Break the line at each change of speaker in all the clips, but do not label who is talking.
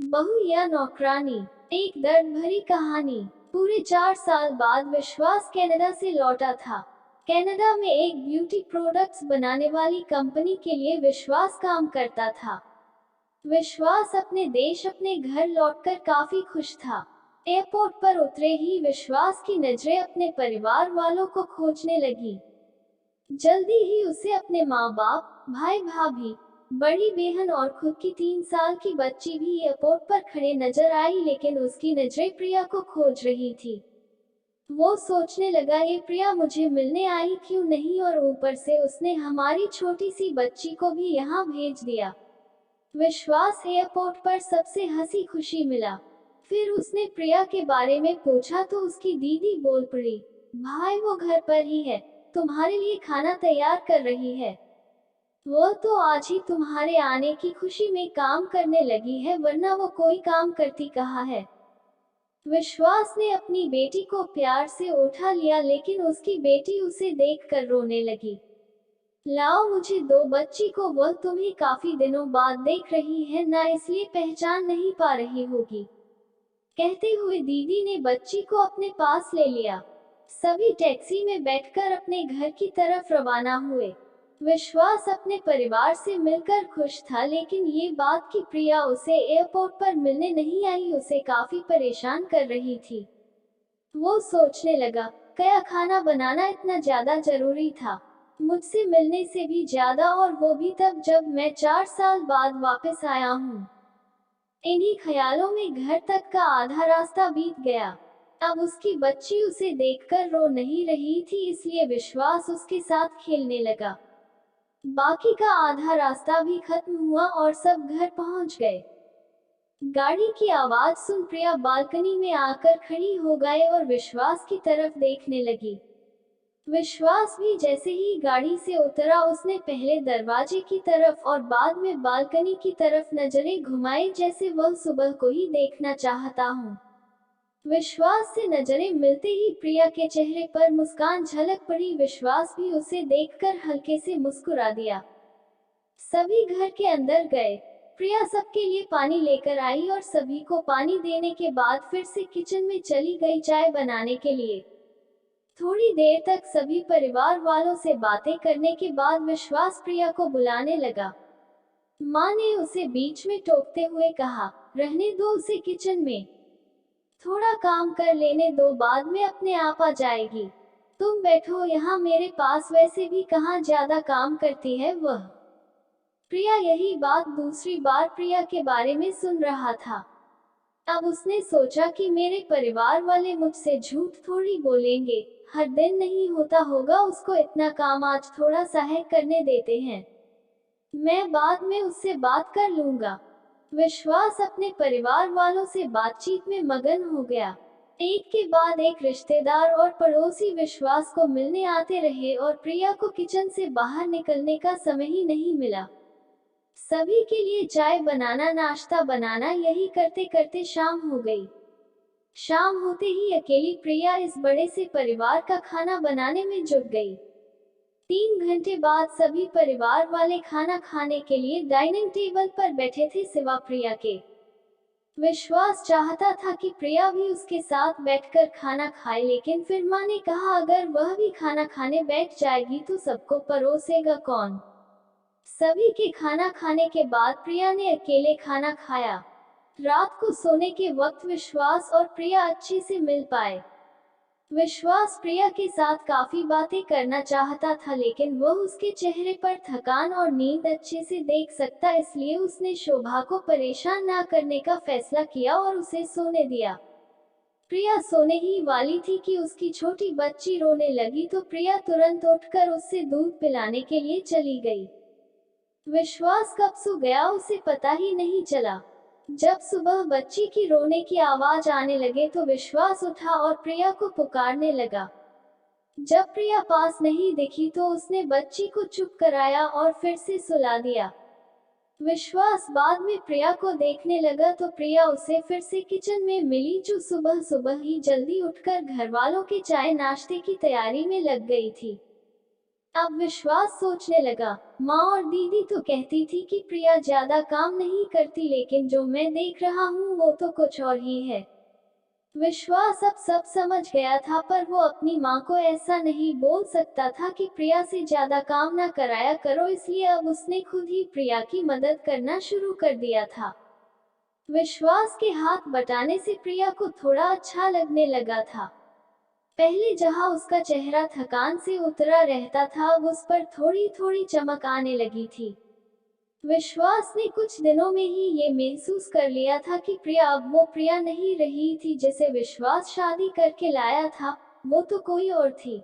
बहू या नौकरानी, एक दर्द भरी कहानी। पूरे 4 साल बाद विश्वास कनाडा से लौटा था। कनाडा में एक ब्यूटी प्रोडक्ट्स बनाने वाली कंपनी के लिए विश्वास काम करता था। विश्वास अपने देश अपने घर लौटकर काफी खुश था। एयरपोर्ट पर उतरे ही विश्वास की नजरें अपने परिवार वालों को खोजने लगी। जल्दी ही उसे अपने माँ बाप, भाई भाभी, बड़ी बहन और खुद की 3 साल की बच्ची भी एयरपोर्ट पर खड़े नजर आई, लेकिन उसकी नजरें प्रिया को खोज रही थी। वो सोचने लगा, ये प्रिया मुझे मिलने आई क्यों नहीं, और ऊपर से उसने हमारी छोटी सी बच्ची को भी यहाँ भेज दिया। विश्वास एयरपोर्ट पर सबसे हंसी खुशी मिला। फिर उसने प्रिया के बारे में पूछा तो उसकी दीदी बोल पड़ी, भाई वो घर पर ही है, तुम्हारे लिए खाना तैयार कर रही है। वो तो आज ही तुम्हारे आने की खुशी में काम करने लगी है, वरना वो कोई काम करती कहाँ है। विश्वास ने अपनी बेटी को प्यार से उठा लिया, लेकिन उसकी बेटी उसे देखकर रोने लगी। लाओ मुझे दो, बच्ची को, वह तुम्हें काफी दिनों बाद देख रही है ना, इसलिए पहचान नहीं पा रही होगी। कहते हुए दीदी ने बच्ची को अपने पास ले लिया। सभी टैक्सी में बैठकर अपने घर की तरफ रवाना हुए। विश्वास अपने परिवार से मिलकर खुश था, लेकिन ये बात कि प्रिया उसे एयरपोर्ट पर मिलने नहीं आई उसे काफी परेशान कर रही थी। वो सोचने लगा, क्या खाना बनाना इतना ज्यादा जरूरी था, मुझसे मिलने से भी ज्यादा, और वो भी तब जब मैं 4 साल बाद वापस आया हूँ। इन्हीं ख्यालों में घर तक का आधा रास्ता बीत गया। अब उसकी बच्ची उसे देखकर रो नहीं रही थी, इसलिए विश्वास उसके साथ खेलने लगा। बाकी का आधा रास्ता भी खत्म हुआ और सब घर पहुंच गए। गाड़ी की आवाज सुन प्रिया बालकनी में आकर खड़ी हो गए और विश्वास की तरफ देखने लगी। विश्वास भी जैसे ही गाड़ी से उतरा उसने पहले दरवाजे की तरफ और बाद में बालकनी की तरफ नजरें घुमाई, जैसे वह सुबह को ही देखना चाहता हूँ। विश्वास से नजरें मिलते ही प्रिया के चेहरे पर मुस्कान झलक पड़ी। विश्वास भी उसे देखकर हल्के से मुस्कुरा दिया। सभी घर के अंदर गए। प्रिया सबके लिए पानी लेकर आई और सभी को पानी देने के बाद फिर से किचन में चली गई चाय बनाने के लिए। थोड़ी देर तक सभी परिवार वालों से बातें करने के बाद विश्वास प्रिया को बुलाने लगा। माँ ने उसे बीच में टोकते हुए कहा, रहने दो उसे किचन में, थोड़ा काम कर लेने दो, बाद में अपने आप आ जाएगी। तुम बैठो यहाँ मेरे पास, वैसे भी कहाँ ज्यादा काम करती है वह। प्रिया यही बात दूसरी बार प्रिया के बारे में सुन रहा था। अब उसने सोचा कि मेरे परिवार वाले मुझसे झूठ थोड़ी बोलेंगे, हर दिन नहीं होता होगा उसको इतना काम, आज थोड़ा सहाय करने देते हैं, मैं बाद में उससे बात कर लूंगा। विश्वास अपने परिवार वालों से बातचीत में मगन हो गया। एक के बाद एक रिश्तेदार और पड़ोसी विश्वास को मिलने आते रहे और प्रिया को किचन से बाहर निकलने का समय ही नहीं मिला। सभी के लिए चाय बनाना, नाश्ता बनाना, यही करते करते शाम हो गई। शाम होते ही अकेली प्रिया इस बड़े से परिवार का खाना बनाने में जुट गई। 3 घंटे बाद सभी परिवार वाले खाना खाने के लिए डाइनिंग टेबल पर बैठे थे सिवा प्रिया के। विश्वास चाहता था कि प्रिया भी उसके साथ बैठकर खाना खाए, लेकिन फिर माँ ने कहा, अगर वह भी खाना खाने बैठ जाएगी तो सबको परोसेगा कौन। सभी के खाना खाने के बाद प्रिया ने अकेले खाना खाया। रात को सोने के वक्त विश्वास और प्रिया अच्छे से मिल पाए। विश्वास प्रिया के साथ काफी बातें करना चाहता था, लेकिन वह उसके चेहरे पर थकान और नींद अच्छे से देख सकता, इसलिए उसने शोभा को परेशान न करने का फैसला किया और उसे सोने दिया। प्रिया सोने ही वाली थी कि उसकी छोटी बच्ची रोने लगी, तो प्रिया तुरंत उठकर उससे दूध पिलाने के लिए चली गई। विश्वास कब सो गया उसे पता ही नहीं चला। जब सुबह बच्ची की रोने की आवाज आने लगे तो विश्वास उठा और प्रिया को पुकारने लगा। जब प्रिया पास नहीं दिखी तो उसने बच्ची को चुप कराया और फिर से सुला दिया। विश्वास बाद में प्रिया को देखने लगा तो प्रिया उसे फिर से किचन में मिली, जो सुबह सुबह ही जल्दी उठकर घर वालों के चाय नाश्ते की तैयारी में लग गई थी। अब विश्वास सोचने लगा, माँ और दीदी तो कहती थी कि प्रिया ज्यादा काम नहीं करती, लेकिन जो मैं देख रहा हूँ वो तो कुछ और ही है। विश्वास अब सब समझ गया था, पर वो अपनी माँ को ऐसा नहीं बोल सकता था कि प्रिया से ज्यादा काम ना कराया करो, इसलिए अब उसने खुद ही प्रिया की मदद करना शुरू कर दिया था। विश्वास के हाथ बटाने से प्रिया को थोड़ा अच्छा लगने लगा था। पहले जहां उसका चेहरा थकान से उतरा रहता था, अब उस पर थोड़ी थोड़ी चमक आने लगी थी। विश्वास ने कुछ दिनों में ही ये महसूस कर लिया था कि प्रिया अब वो प्रिया नहीं रही थी जिसे विश्वास शादी करके लाया था। वो तो कोई और थी,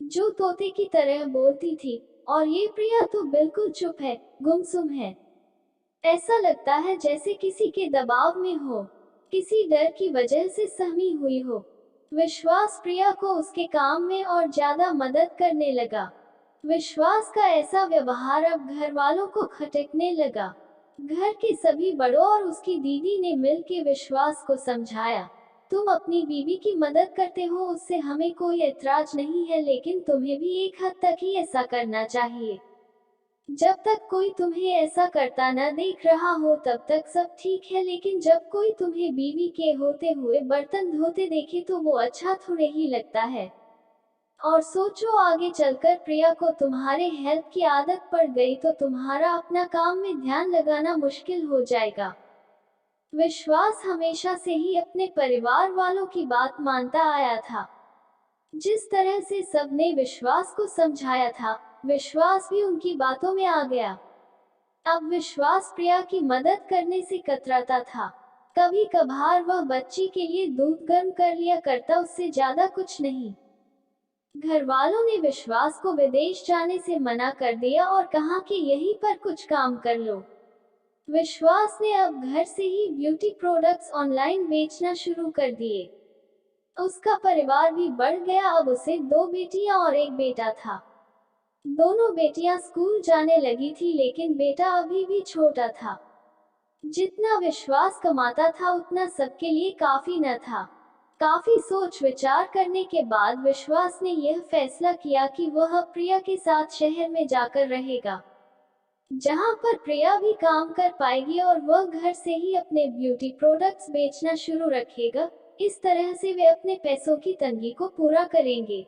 जो तोते की तरह बोलती थी, और ये प्रिया तो बिल्कुल चुप है, गुमसुम है। ऐसा लगता है जैसे किसी के दबाव में हो, किसी डर की वजह से सहमी हुई हो। विश्वास प्रिया को उसके काम में और ज्यादा मदद करने लगा। विश्वास का ऐसा व्यवहार अब घर वालों को खटकने लगा। घर के सभी बड़ों और उसकी दीदी ने मिलकर विश्वास को समझाया, तुम अपनी बीवी की मदद करते हो, उससे हमें कोई ऐतराज नहीं है, लेकिन तुम्हें भी एक हद तक ही ऐसा करना चाहिए। जब तक कोई तुम्हें ऐसा करता न देख रहा हो तब तक सब ठीक है, लेकिन जब कोई तुम्हें बीवी के होते हुए बर्तन धोते देखे तो वो अच्छा थोड़े ही लगता है। और सोचो, आगे चलकर प्रिया को तुम्हारे हेल्प की आदत पड़ गई तो तुम्हारा अपना काम में ध्यान लगाना मुश्किल हो जाएगा। विश्वास हमेशा से ही अपने परिवार वालों की बात मानता आया था। जिस तरह से सबने विश्वास को समझाया था, विश्वास भी उनकी बातों में आ गया। अब विश्वास प्रिया की मदद करने से कतराता था। कभी कभार वह बच्ची के लिए दूध गर्म कर लिया करता, उससे ज्यादा कुछ नहीं। घर वालों ने विश्वास को विदेश जाने से मना कर दिया और कहा कि यहीं पर कुछ काम कर लो। विश्वास ने अब घर से ही ब्यूटी प्रोडक्ट्स ऑनलाइन बेचना शुरू कर दिए। उसका परिवार भी बढ़ गया, अब उसे 2 बेटियां और 1 बेटा था। दोनों बेटियां स्कूल जाने लगी थी, लेकिन बेटा अभी भी छोटा था। जितना विश्वास कमाता था उतना सबके लिए काफी न था। काफी सोच विचार करने के बाद विश्वास ने यह फैसला किया कि वह प्रिया के साथ शहर में जाकर रहेगा, जहां पर प्रिया भी काम कर पाएगी और वह घर से ही अपने ब्यूटी प्रोडक्ट्स बेचना शुरू रखेगा। इस तरह से वे अपने पैसों की तंगी को पूरा करेंगे।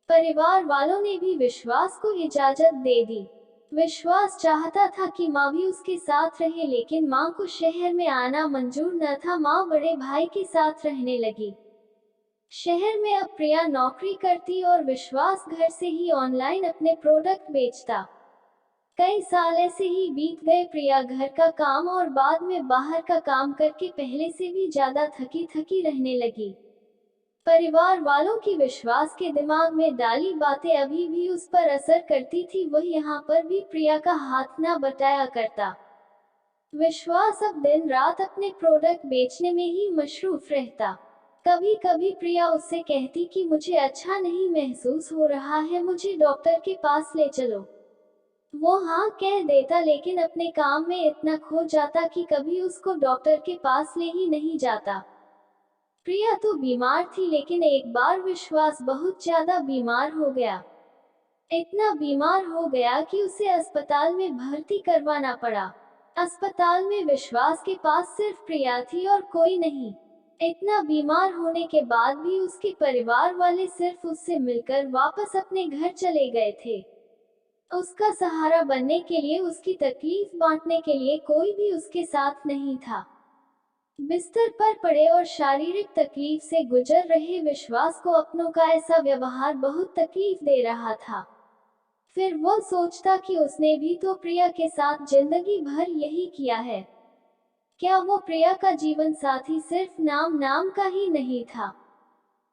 परिवार वालों ने भी विश्वास को इजाजत दे दी। विश्वास चाहता था कि माँ भी उसके साथ रहे, लेकिन माँ को शहर में आना मंजूर न था। माँ बड़े भाई के साथ रहने लगी। शहर में अब प्रिया नौकरी करती और विश्वास घर से ही ऑनलाइन अपने प्रोडक्ट बेचता। कई साल ऐसे ही बीत गए। प्रिया घर का काम और बाद में बाहर का काम करके पहले से भी ज्यादा थकी थकी रहने लगी। परिवार वालों की विश्वास के दिमाग में डाली बातें अभी भी उस पर असर करती थी। वह यहाँ पर भी प्रिया का हाथ न बटाया करता। विश्वास अब दिन रात अपने प्रोडक्ट बेचने में ही मशरूफ रहता। कभी कभी प्रिया उससे कहती कि मुझे अच्छा नहीं महसूस हो रहा है, मुझे डॉक्टर के पास ले चलो। वो हाँ कह देता, लेकिन अपने काम में इतना खो जाता कि कभी उसको डॉक्टर के पास ले ही नहीं जाता। प्रिया तो बीमार थी, लेकिन एक बार विश्वास बहुत ज्यादा बीमार हो गया। इतना बीमार हो गया कि उसे अस्पताल में भर्ती करवाना पड़ा। अस्पताल में विश्वास के पास सिर्फ प्रिया थी और कोई नहीं। इतना बीमार होने के बाद भी उसके परिवार वाले सिर्फ उससे मिलकर वापस अपने घर चले गए थे। उसका सहारा बनने के लिए, उसकी तकलीफ बांटने के लिए कोई भी उसके साथ नहीं था। बिस्तर पर पड़े और शारीरिक तकलीफ से गुजर रहे विश्वास को अपनों का ऐसा व्यवहार बहुत तकलीफ दे रहा था। फिर वो सोचता कि उसने भी तो प्रिया के साथ जिंदगी भर यही किया है। क्या वो प्रिया का जीवन साथी सिर्फ नाम का ही नहीं था?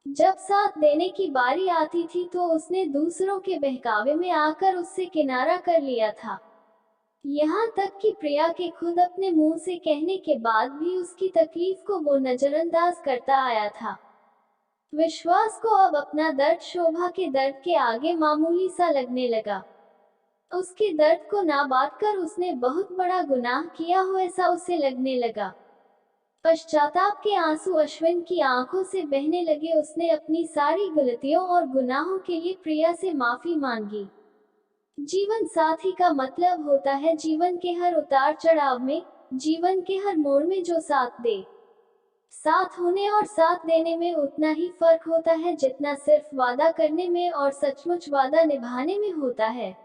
जब साथ देने की बारी आती थी तो उसने दूसरों के बहकावे में आकर उससे किनारा कर लिया था। यहाँ तक कि प्रिया के खुद अपने मुंह से कहने के बाद भी उसकी तकलीफ को वो नजरअंदाज करता आया था। विश्वास को अब अपना दर्द शोभा के दर्द के आगे मामूली सा लगने लगा। उसके दर्द को ना बांटकर उसने बहुत बड़ा गुनाह किया हो ऐसा उसे लगने लगा। पश्चाताप के आंसू अश्विन की आंखों से बहने लगे। उसने अपनी सारी गलतियों और गुनाहों के लिए प्रिया से माफी मांगी। जीवन साथी का मतलब होता है जीवन के हर उतार चढ़ाव में, जीवन के हर मोड़ में जो साथ दे। साथ होने और साथ देने में उतना ही फर्क होता है जितना सिर्फ वादा करने में और सचमुच वादा निभाने में होता है।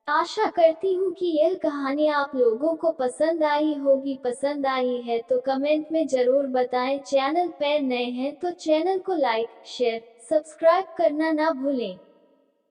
आशा करती हूँ कि यह कहानी आप लोगों को पसंद आई होगी। पसंद आई है तो कमेंट में जरूर बताएं। चैनल पर नए हैं तो चैनल को लाइक, शेयर, सब्सक्राइब करना ना भूलें।